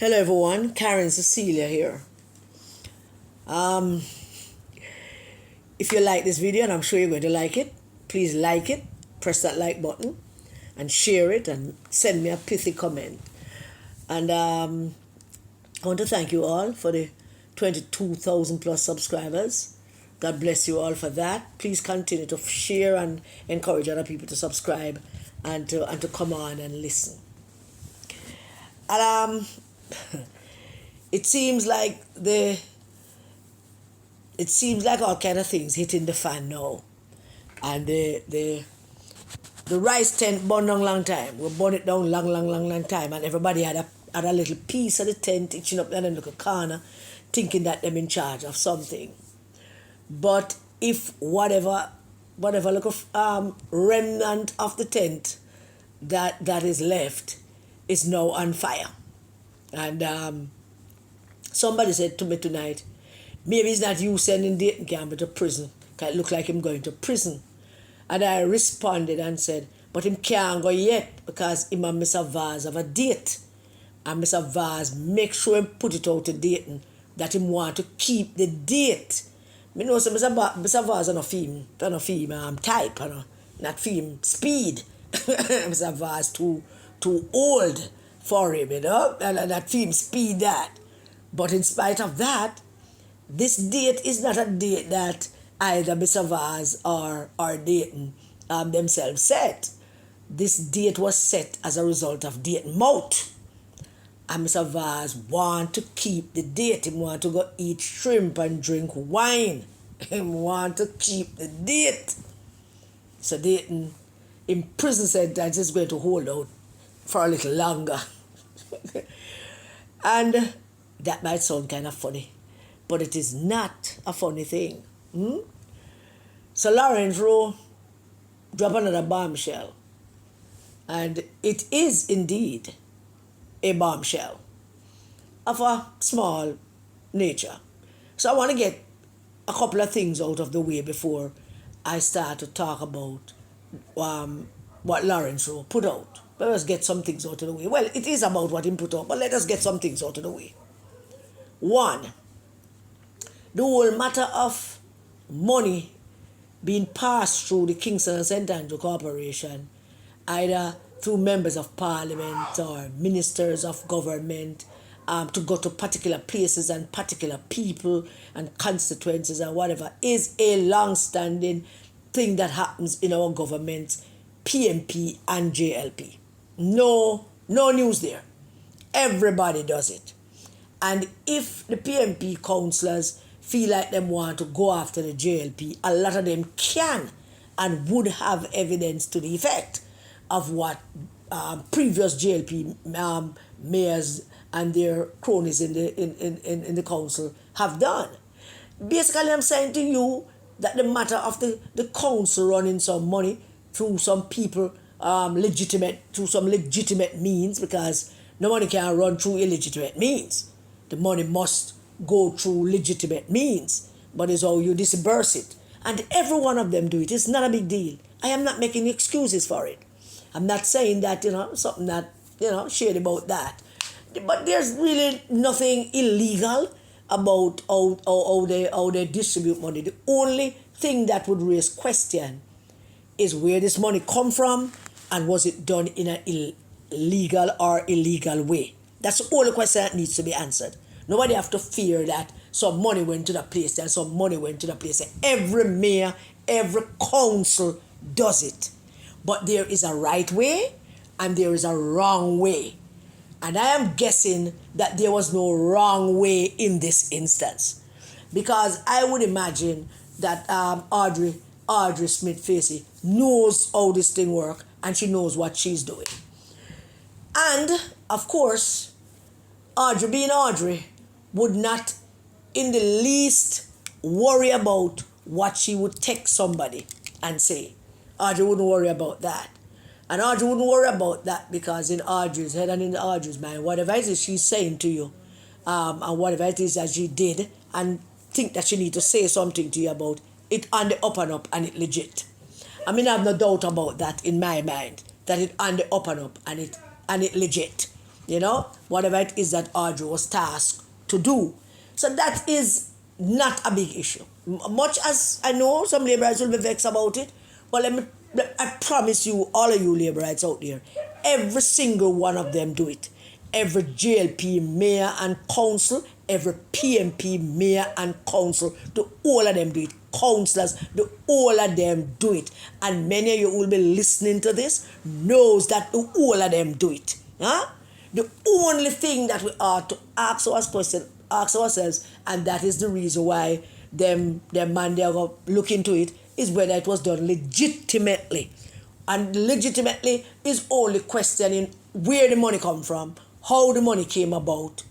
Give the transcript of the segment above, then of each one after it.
Hello everyone, Karen Cecilia here. If you like this video, and I'm sure you're going to like it, please like it, press that like button, and share it, and send me a pithy comment. And I want to thank you all for the 22,000 plus subscribers. God bless you all for that. Please continue to share and encourage other people to subscribe and to come on and listen. And it seems like all kind of things hitting the fan now, and the rice tent burned down long time. We burned it down long time, and everybody had a little piece of the tent itching up in a little corner, thinking that they're in charge of something. But if whatever little remnant of the tent that is left is now on fire, and somebody said to me tonight, maybe it's not you sending Dayton Campbell to prison, because it look like him going to prison. And I responded and said, but him can't go yet, because him and Mr. Vaz have a date. And Mr. Vaz make sure him put it out to Dayton that him want to keep the date. Me know so Mr. Vaz are not film type, not film speed. Mr. Vaz too old for him, and that film speed that. But in spite of that, this date is not a date that either Mr. Vaz or Dayton themselves set. This date was set as a result of Dayton mouth. And Mr. Vaz want to keep the date. He want to go eat shrimp and drink wine. He want to keep the date. So Dayton in prison said that he's going to hold out for a little longer. And that might sound kind of funny, but it is not a funny thing. So Rowe drop another bombshell, and it is indeed a bombshell of a small nature. So I want to get a couple of things out of the way before I start to talk about what Rowe put out. Let us get some things out of the way. Well, it is about what he put out, but let us get some things out of the way. One, the whole matter of money being passed through the Kingston and St. Andrew Corporation, either through members of parliament or ministers of government, to go to particular places and particular people and constituencies and whatever, is a long-standing thing that happens in our government, PMP and JLP. No news there. Everybody does it. And if the PMP councillors feel like them want to go after the JLP, a lot of them can and would have evidence to the effect of what previous JLP mayors and their cronies in the council have done. Basically, I'm saying to you that the matter of the council running some money through some people through some legitimate means, because no money can run through illegitimate means. The money must go through legitimate means, but it's how you disburse it. And every one of them do it. It's not a big deal. I am not making excuses for it. I'm not saying that, something that, shady about that. But there's really nothing illegal about how they distribute money. The only thing that would raise question is where this money come from, and was it done in an illegal or illegal way? That's the only question that needs to be answered. Nobody have to fear that some money went to the place and some money went to the place. Every mayor, every council does it. But there is a right way and there is a wrong way. And I am guessing that there was no wrong way in this instance. Because I would imagine that Audrey Smith-Facey knows how this thing works, and she knows what she's doing. And, of course, Audrey being Audrey would not in the least worry about what she would text somebody and say. Audrey wouldn't worry about that. And Audrey wouldn't worry about that because in Audrey's head and in Audrey's mind, whatever it is she's saying to you, and whatever it is that she did and think that she need to say something to you about, it on the up and up and it legit. I have no doubt about that in my mind, that it on the up and up and it legit. whatever it is that Audrey was tasked to do. So that is not a big issue. Much as I know some labourers will be vexed about it, but I promise you, all of you labourers out there, every single one of them do it. Every JLP mayor and council, every PMP mayor and council, all of them do it. Councillors, all of them do it. And many of you who will be listening to this knows that all of them do it. Huh? The only thing that we are to ask ourselves, and that is the reason why them man they are look into it, is whether it was done legitimately. And legitimately is only questioning where the money come from, how the money came about,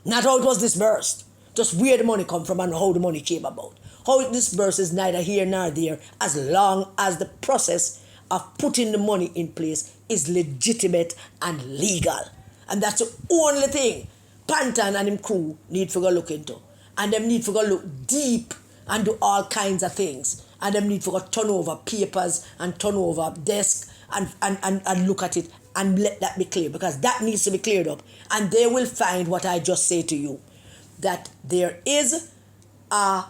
not how it was disbursed, just where the money come from and how the money came about. How it disbursed is neither here nor there, as long as the process of putting the money in place is legitimate and legal. And that's the only thing Pantan and him crew need to go look into. And them need to go look deep and do all kinds of things. And them need to go turn over papers and turn over desk and look at it and let that be clear, because that needs to be cleared up. And they will find what I just say to you, that there is a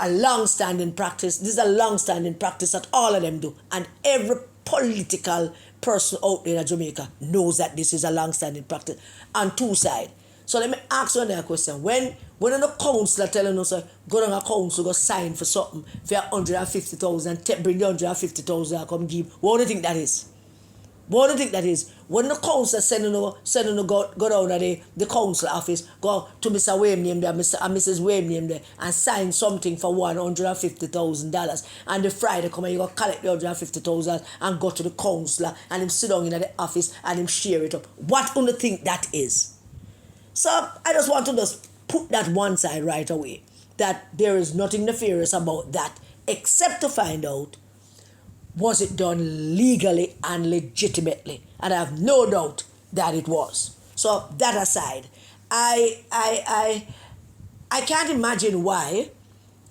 long-standing practice. This is a long-standing practice that all of them do. And every political person out there in Jamaica knows that this is a long-standing practice on two sides. So let me ask you another question. When the council are telling us, go down a council, go sign for something for 150,000, bring the 150,000 and come give, what do you think that is? What do you think that is? When the council sending you go down to the council office, go to Mr. Wayne name there, Mr. and Mrs. Wayne name there, and sign something for $150,000, and the Friday come and you go collect the 150,000 and go to the councillor and him sit down in the office and him share it up. What do you think that is? So I just want to just put that one side right away, that there is nothing nefarious about that, except to find out, was it done legally and legitimately? And I have no doubt that it was. So that aside, I can't imagine why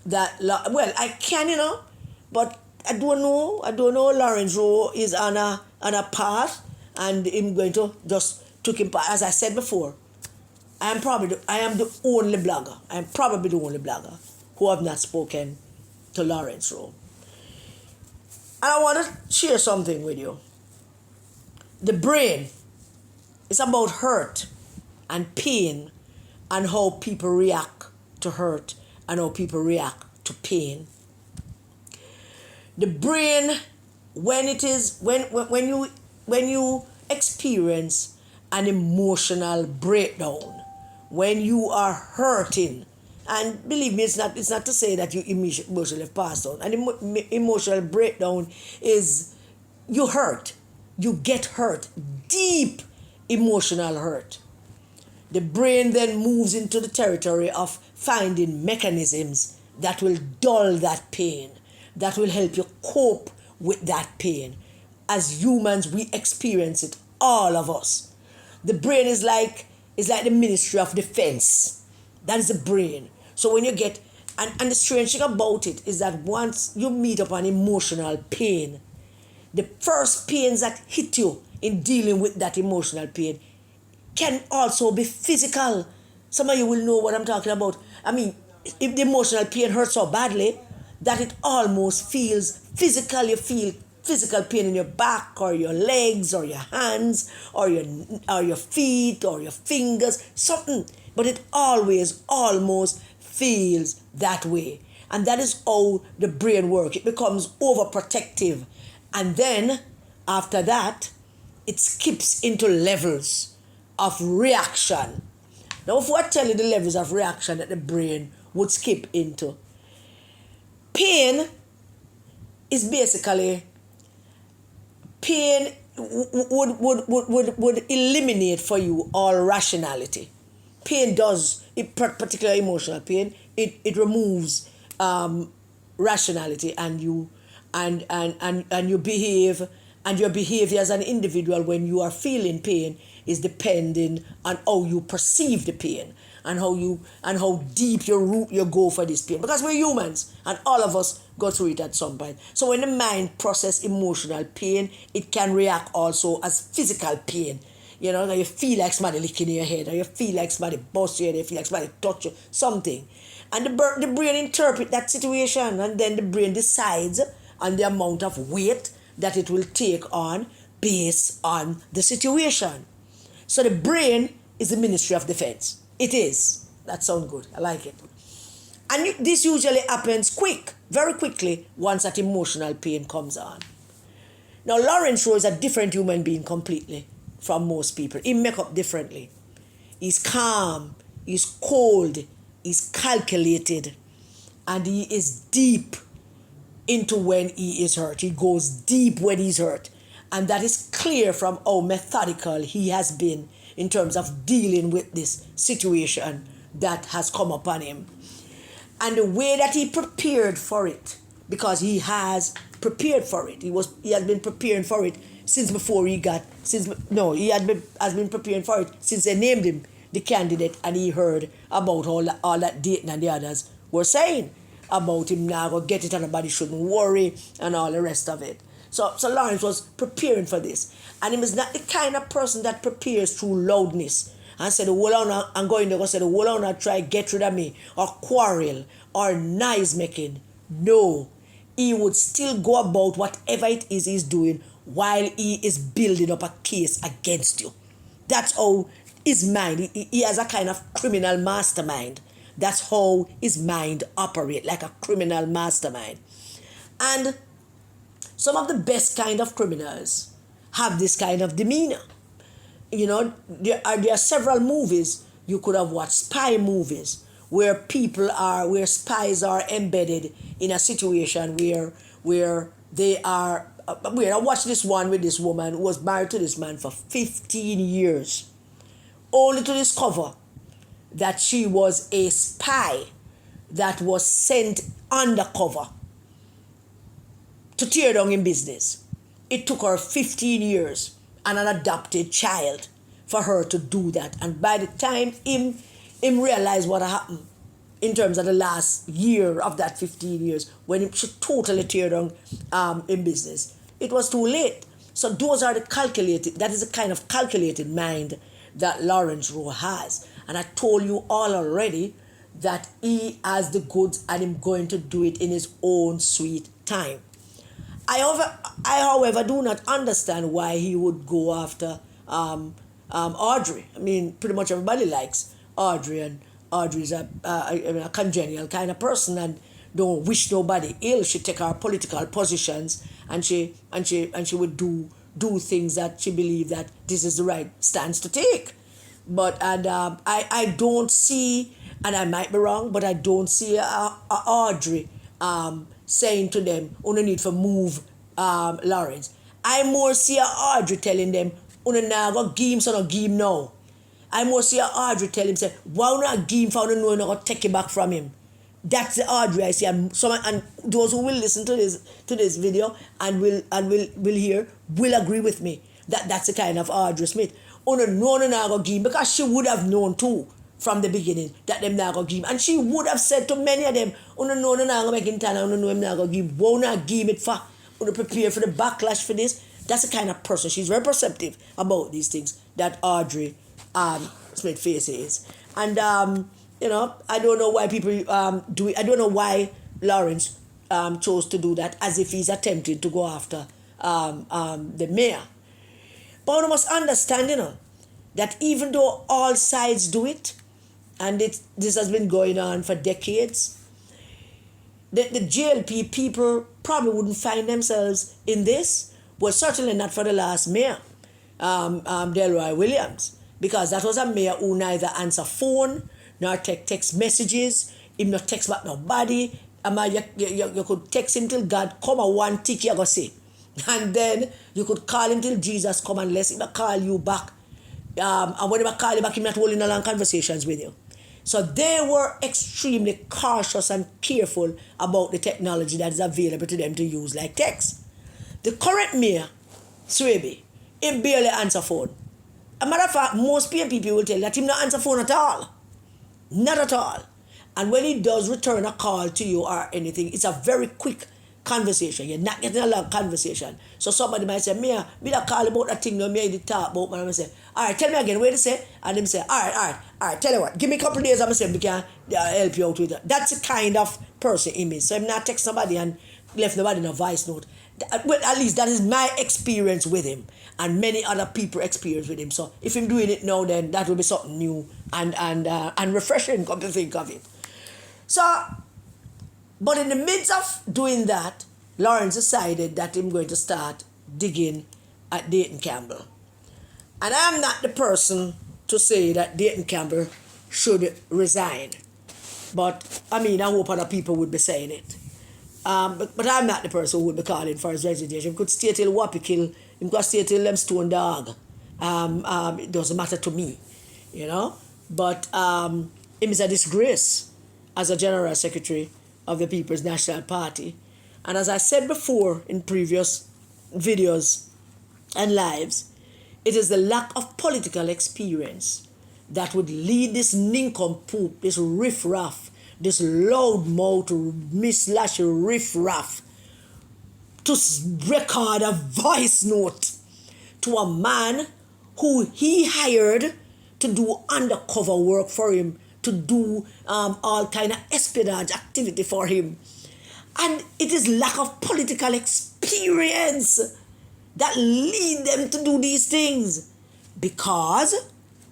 that, well, I can, but I don't know. Lawrence Rowe is on a path, and I'm going to just took him part. As I said before, I am the only blogger. I am probably the only blogger who have not spoken to Lawrence Rowe. And I want to share something with you. The brain is about hurt and pain and how people react to hurt and how people react to pain. The brain, when you experience an emotional breakdown, when you are hurting, and believe me, it's not to say that you emotionally pass on. An emotional breakdown is you hurt. You get hurt. Deep emotional hurt. The brain then moves into the territory of finding mechanisms that will dull that pain, that will help you cope with that pain. As humans, we experience it, all of us. The brain is like the Ministry of Defense. That is the brain. So when you get, and the strange thing about it is that once you meet up an emotional pain, the first pains that hit you in dealing with that emotional pain can also be physical. Some of you will know what I'm talking about. I mean, if the emotional pain hurts so badly that it almost feels physical, you feel physical pain in your back or your legs or your hands or your feet or your fingers, something. But it always almost feels that way. And that is how the brain works. It becomes overprotective. And then after that, it skips into levels of reaction. Now, if I tell you the levels of reaction that the brain would skip into, pain is basically, pain would eliminate for you all rationality. Pain does, particularly emotional pain, it removes rationality, and you behave, and your behavior as an individual when you are feeling pain is depending on how you perceive the pain and how deep you go for this pain, because we're humans and all of us go through it at some point. So when the mind processes emotional pain, it can react also as physical pain. You know, you feel like somebody licking your head, or you feel like somebody bust your head, you feel like somebody touch you, something. And the brain interprets that situation, and then the brain decides on the amount of weight that it will take on based on the situation. So the brain is the Ministry of Defense. It is. That sounds good. I like it. And this usually happens very quickly, once that emotional pain comes on. Now, Lawrence Rowe is a different human being completely from most people. He make up differently. He's calm, he's cold, he's calculated, and he is deep into when he is hurt. He goes deep when he's hurt. And that is clear from how methodical he has been in terms of dealing with this situation that has come upon him. And the way that he prepared for it, because he has prepared for it. He has been preparing for it since before he has been preparing for it since they named him the candidate, and he heard about all that Dayton and the others were saying about him now go get it and nobody shouldn't worry and all the rest of it. So Lawrence was preparing for this. And he was not the kind of person that prepares through loudness and said, well, I'm going to go say, well, I'm try get rid of me, or quarrel, or noise making. No. He would still go about whatever it is he's doing while he is building up a case against you. That's how his mind, he has a kind of criminal mastermind. That's how his mind operates, like a criminal mastermind. And some of the best kind of criminals have this kind of demeanor. You know, there are several movies you could have watched, spy movies, where spies are embedded in a situation where they are. I watched this one with this woman who was married to this man for 15 years, only to discover that she was a spy that was sent undercover to tear down in business. It took her 15 years and an adopted child for her to do that. And by the time him realized what happened in terms of the last year of that 15 years, when she totally tear down in business, it was too late. So that is the kind of calculated mind that Lawrence Rowe has. And I told you all already that he has the goods and him going to do it in his own sweet time. I however, do not understand why he would go after Audrey. I mean, pretty much everybody likes Audrey, and Audrey's a congenial kind of person and don't wish nobody ill. She take her political positions, and she would do things that she believed that this is the right stance to take. But I don't see, and I might be wrong, but I don't see Audrey saying to them, "Una need to move Lawrence." I more see Audrey telling them, "Una na go give him, so no give him now." I more see Audrey tell him, say, "Why not give him for no know not take it back from him?" That's the Audrey I see, and those who will listen to this video and will hear will agree with me that that's the kind of Audrey Smith. Una no go give him, because she would have known too from the beginning that them not go give him, and she would have said to many of them, "Una no go make him turn, una know him not go give him. Won't not give him it for? Una prepare for the backlash for this." That's the kind of person. She's very perceptive about these things that Audrey Smith Face is. And I don't know why people do it. I don't know why Lawrence chose to do that, as if he's attempting to go after the mayor. But one must understand, that even though all sides do it, and this has been going on for decades, the JLP people probably wouldn't find themselves in this. Well, certainly not for the last mayor, Delroy Williams, because that was a mayor who neither answer phone nor text messages. Him not text back nobody. You could text him till God come a one tick you go say, and then you could call him till Jesus come, unless he call you back. And when he call you back, him not holding a long conversations with you. So they were extremely cautious and careful about the technology that is available to them to use, like text. The current mayor, Swaby, he barely answer phone. A matter of fact, most people will tell that him not answer phone at all. Not at all. And when he does return a call to you or anything, it's a very quick conversation. You're not getting a lot of conversation. So somebody might say, me that call about that thing, no, me the talk about, and I say, all right, tell me again, where to say? And them say, all right, tell you what, give me a couple of days, I'm going to say, we can help you out with that. That's the kind of person image. So I'm not text somebody and left nobody in a voice note. Well, at least that is my experience with him, and many other people experience with him. So if I'm doing it now, then that will be something new and refreshing, come to think of it. So, but in the midst of doing that, Lawrence decided that I'm going to start digging at Dayton Campbell. And I'm not the person to say that Dayton Campbell should resign. But, I mean, I hope other people would be saying it. But I'm not the person who would be calling for his resignation. He could stay till Whoopi kill. He could stay till them stone dog. It doesn't matter to me, you know. But him is a disgrace as a general secretary of the People's National Party. And as I said before in previous videos and lives, it is the lack of political experience that would lead this nincompoop, this riffraff, this loudmouth, mislash riffraff to record a voice note to a man who he hired to do undercover work for him, to do all kind of espionage activity for him. And it is lack of political experience that lead them to do these things, because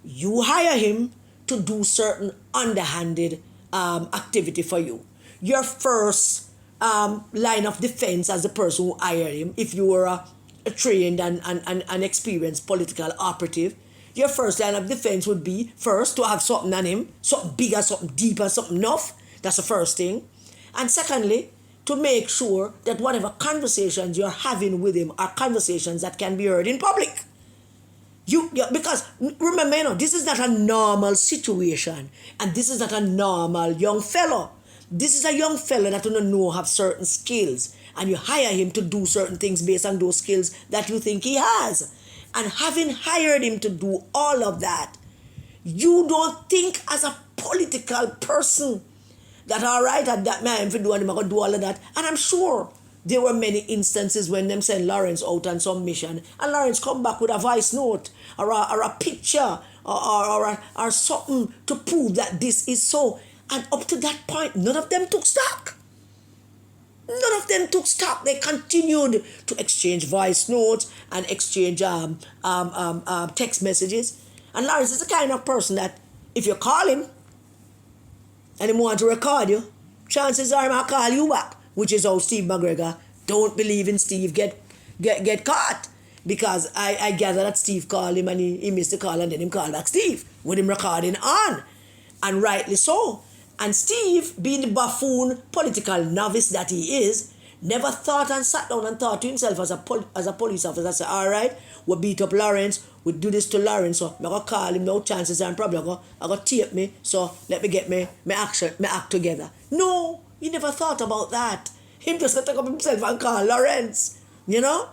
you hire him to do certain underhanded activity for you. Your first line of defense as the person who hired him, if you were a trained and experienced political operative, your first line of defense would be first to have something on him, something bigger, something deeper, something enough. That's the first thing. And secondly, to make sure that whatever conversations you're having with him are conversations that can be heard in public. Because remember, this is not a normal situation, and this is not a normal young fellow. This is a young fellow that don't know have certain skills, and you hire him to do certain things based on those skills that you think he has. And having hired him to do all of that, you don't think as a political person that all right, at that man, if you do, I'm going to do all of that. And I'm sure there were many instances when them send Lawrence out on some mission, and Lawrence come back with a voice note or a picture or something to prove that this is so. And up to that point, none of them took stock. None of them took stock. They continued to exchange voice notes and exchange text messages. And Lawrence is the kind of person that if you call him and he want to record you, chances are he might call you back, which is how Steve McGregor don't believe in Steve get caught. Because I gather that Steve called him and he missed the call, and then him called back Steve with him recording on. And rightly so. And Steve, being the buffoon political novice that he is, never thought and sat down and thought to himself as a police officer, say, all right, we'll beat up Lawrence, we'll do this to Lawrence, so I'm going to call him, no chances are probably I'm going to tape me, so let me get my act together. No, he never thought about that. Him just take up himself and call Lawrence, you know?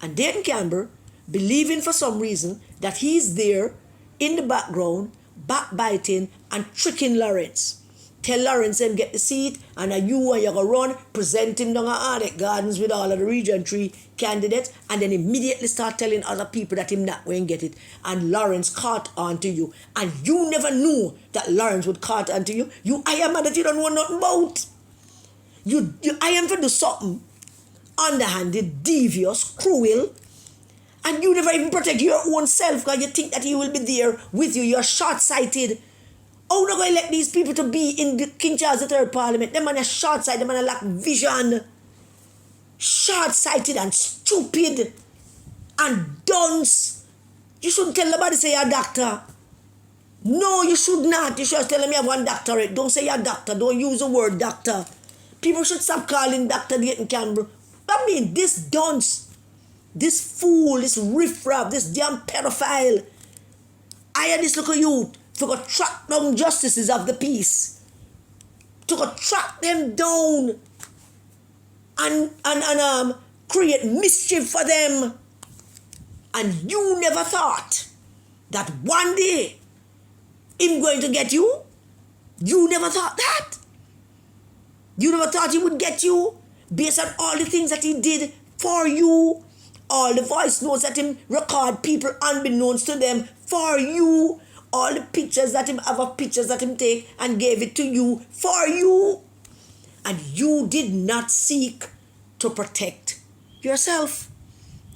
And Dayton Campbell, believing for some reason that he's there in the background, backbiting and tricking Lawrence. Tell Lawrence him get the seat, and you and you're going to run, present him down at Arctic Gardens with all of the Region 3 candidates, and then immediately start telling other people that him not going to get it. And Lawrence caught on to you. And you never knew that Lawrence would caught on to you. You I am that you don't know nothing about. You I am to do something underhanded, devious, cruel, and you never even protect your own self because you think that he will be there with you. You're short-sighted. How are you going to let these people to be in the King Charles III Parliament? Them man are short-sighted, them man lack vision. Short-sighted and stupid and dunce. You shouldn't tell nobody say you're a doctor. No, you should not. You should tell them you have one doctorate. Don't say you're a doctor. Don't use the word doctor. People should stop calling Dr. Dayton Campbell. I mean, this dunce, this fool, this riffraff, this damn pedophile. I had this little youth to go track down justices of the peace, to go track them down and create mischief for them. And you never thought that one day him going to get you? You never thought that? You never thought he would get you? based on all the things that he did for you, all the voice notes that him record people unbeknownst to them for you, all the pictures that him have of pictures that him take and gave it to you for you. And you did not seek to protect yourself.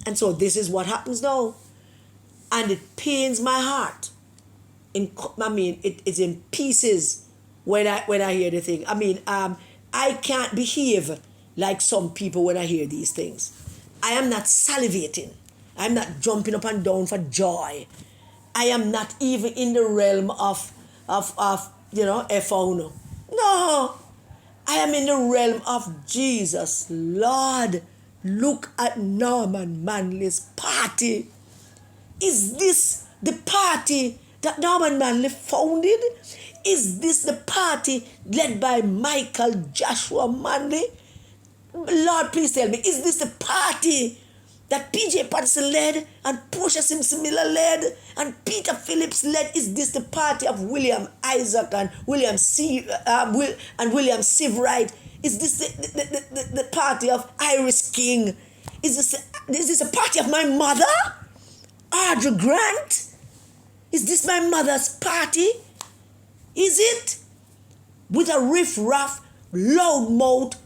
And so this is what happens now. And it pains my heart. It is in pieces when I hear the thing. I can't behave like some people when I hear these things. I am not salivating. I'm not jumping up and down for joy. I am not even in the realm of F-O-N. No. I am in the realm of Jesus. Lord, look at Norman Manley's party. Is this the party that Norman Manley founded? Is this the party led by Michael Joshua Manley? Lord, please tell me, is this the party that P.J. Patterson led and Portia Simpson Miller led and Peter Phillips led? Is this the party of William Isaac and William Seabright? Is this the party of Iris King? Is this a party of my mother, Audrey Grant? Is this my mother's party? Is it? With a riff-raff, loudmouth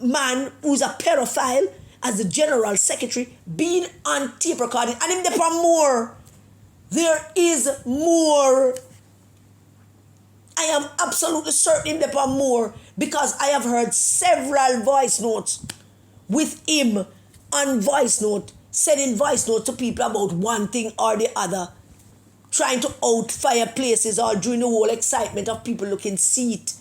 man who's a pedophile as the general secretary being on tape recording, and him there for more. There is more. I am absolutely certain him there for more, because I have heard several voice notes with him on voice note, sending voice notes to people about one thing or the other, trying to outfire places all during the whole excitement of people looking seat.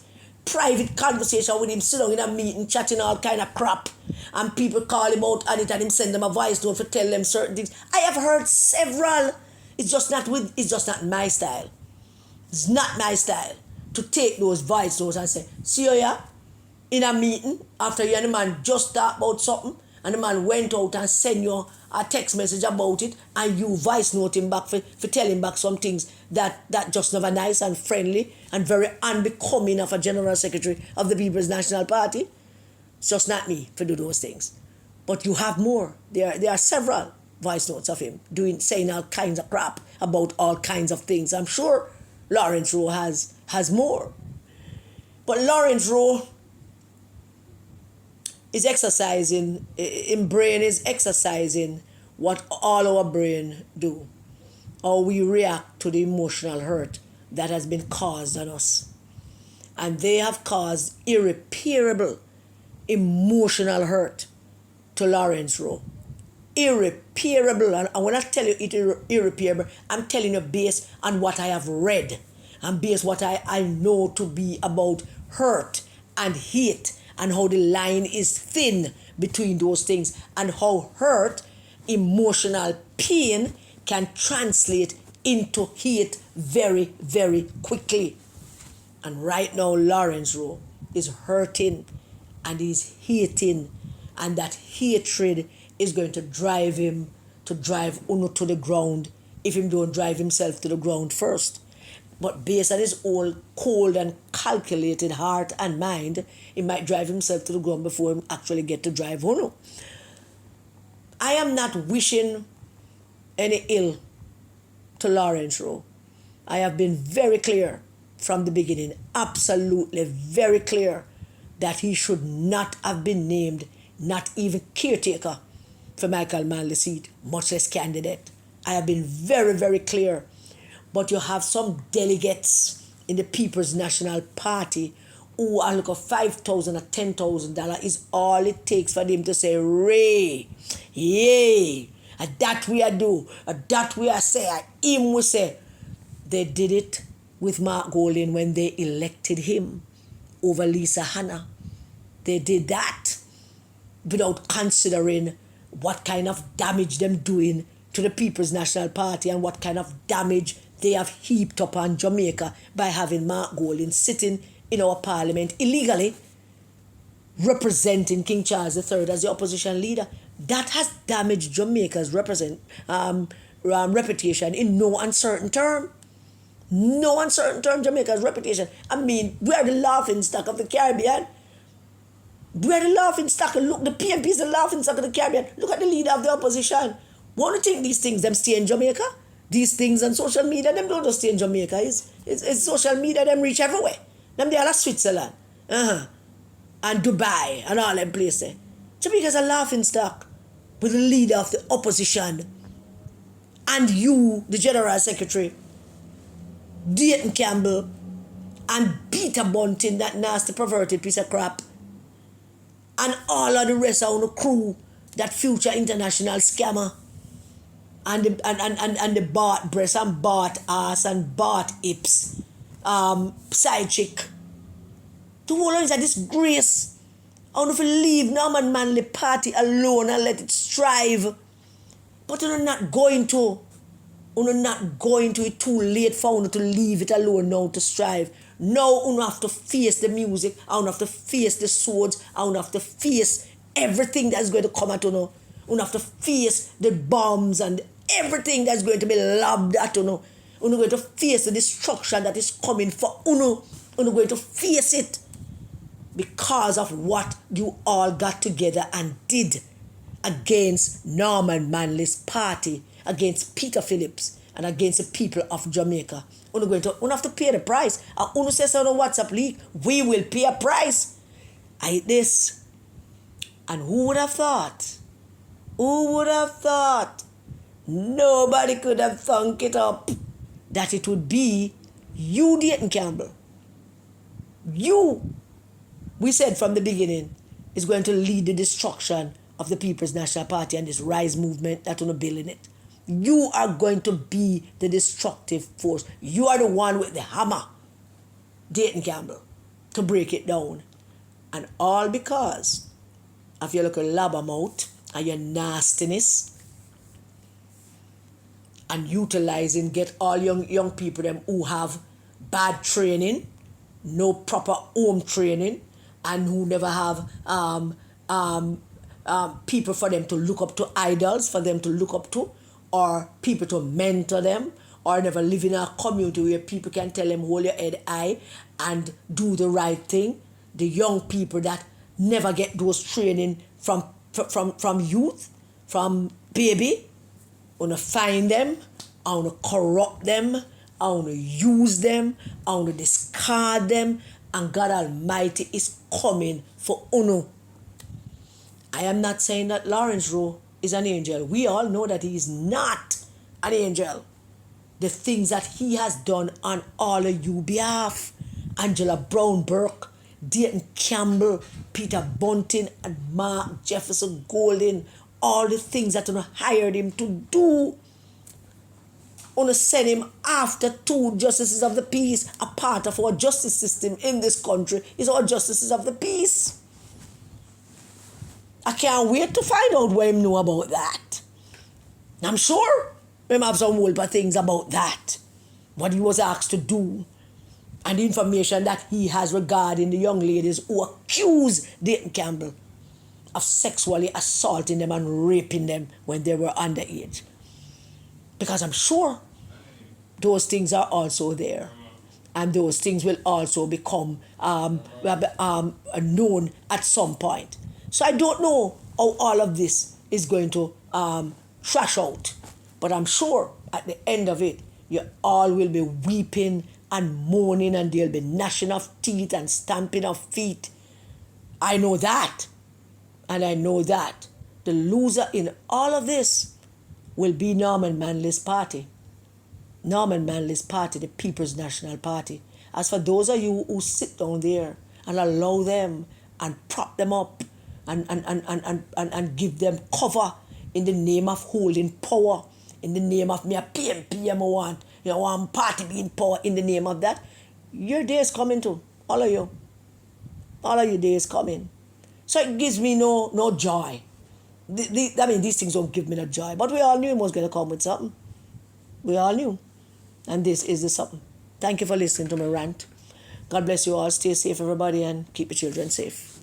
Private conversation with him, sit down in a meeting, chatting all kind of crap, and people call him out on it and him send them a voice note to tell them certain things. I have heard several. It's just not my style. It's not my style to take those voice notes and say, see you here in a meeting after you and the man just talk about something, and the man went out and sent you a text message about it, and you voice note him back for telling back some things that just never nice and friendly and very unbecoming of a general secretary of the People's National Party. It's just not me to do those things. But you have more. There are several voice notes of him saying all kinds of crap about all kinds of things. I'm sure Lawrence Rowe has more. But Lawrence Rowe is exercising, brain is exercising what all our brain do. How we react to the emotional hurt that has been caused on us. And they have caused irreparable emotional hurt to Lawrence Rowe. Irreparable. And when I tell you it irreparable, I'm telling you based on what I have read and based what I know to be about hurt and hate, and how the line is thin between those things, and how hurt, emotional pain can translate into hate very, very quickly. And right now, Lawrence Rowe is hurting and he's hating, and that hatred is going to drive him to drive Uno to the ground if he don't drive himself to the ground first. But based on his own cold and calculated heart and mind, he might drive himself to the ground before he actually get to drive Uno. I am not wishing any ill to Lawrence Rowe. I have been very clear from the beginning, absolutely very clear, that he should not have been named, not even caretaker for Michael Manley's seat, much less candidate. I have been very, very clear. But you have some delegates in the People's National Party who are looking for $5,000 or $10,000 is all it takes for them to say, Ray, yay, and that we are do, and that we are say, and him we say. They did it with Mark Golding when they elected him over Lisa Hanna. They did that without considering what kind of damage them doing to the People's National Party and what kind of damage they have heaped upon Jamaica by having Mark Golding sitting in our parliament illegally, representing King Charles III as the opposition leader. That has damaged Jamaica's reputation in no uncertain term. No uncertain term, Jamaica's reputation. I mean, we are the laughing stock of the Caribbean. We're the laughing stock. Look, the PNP is the laughing stock of the Caribbean. Look at the leader of the opposition. Want to think these things, them stay in Jamaica? These things on social media, them don't just stay in Jamaica. It's social media, them reach everywhere. Them they are like Switzerland. And Dubai and all them places. Jamaica's a laughing stock with the leader of the opposition. And you, the General Secretary, Dayton Campbell, and Peter Bunting, that nasty perverted piece of crap. And all of the rest of the crew, that future international scammer, and the Bart breast and Bart ass and Bart hips, side chick. The whole is a disgrace. I want to leave Norman Manley Party alone and let it strive. But you're not going to. You're not going to. It's too late for you to leave it alone now to strive. Now you have to face the music. You have to face the swords. You have to face everything that's going to come at you. You have to face the bombs and everything that's going to be lobbed at you. You're going to face the destruction that is coming for you. You're going to face it because of what you all got together and did against Norman Manley's party, against Peter Phillips, and against the people of Jamaica. You're have to pay the price. And you say so on WhatsApp leak, we will pay a price. I hate this. And who would have thought? Who would have thought? Nobody could have thunk it up that it would be you, Dayton Campbell. You, we said from the beginning, is going to lead the destruction of the People's National Party and this rise movement that you're building it. You are going to be the destructive force. You are the one with the hammer, Dayton Campbell, to break it down. And all because of your little blabbermouth and your nastiness and utilizing, get all young people them who have bad training, no proper home training, and who never have people for them to look up to, idols for them to look up to, or people to mentor them, or never live in a community where people can tell them hold your head high and do the right thing. The young people that never get those training from youth, from baby, I want to find them, I want to corrupt them, I want to use them, I want to discard them, and God Almighty is coming for Uno. I am not saying that Lawrence Rowe is an angel. We all know that he is not an angel. The things that he has done on all of you behalf, Angela Brown Burke, Dayton Campbell, Peter Bunting, and Mark Jefferson Golden, all the things that you hired him to do. Want to send him after two justices of the peace. A part of our justice system in this country is our justices of the peace. I can't wait to find out what him know about that. I'm sure him have some whole things about that. What he was asked to do. And the information that he has regarding the young ladies who accuse Dayton Campbell of sexually assaulting them and raping them when they were underage. Because I'm sure those things are also there. And those things will also become known at some point. So I don't know how all of this is going to trash out. But I'm sure at the end of it, you all will be weeping and moaning, and there'll be gnashing of teeth and stamping of feet. I know that. And I know that the loser in all of this will be Norman Manley's party. Norman Manley's party, the People's National Party. As for those of you who sit down there and allow them and prop them up and give them cover in the name of holding power, in the name of me a PMP, one party being power, in the name of that, your day is coming too. All of you. All of your day is coming. So it gives me no joy. These things don't give me no joy. But we all knew him was going to come with something. We all knew. And this is the something. Thank you for listening to my rant. God bless you all. Stay safe, everybody, and keep your children safe.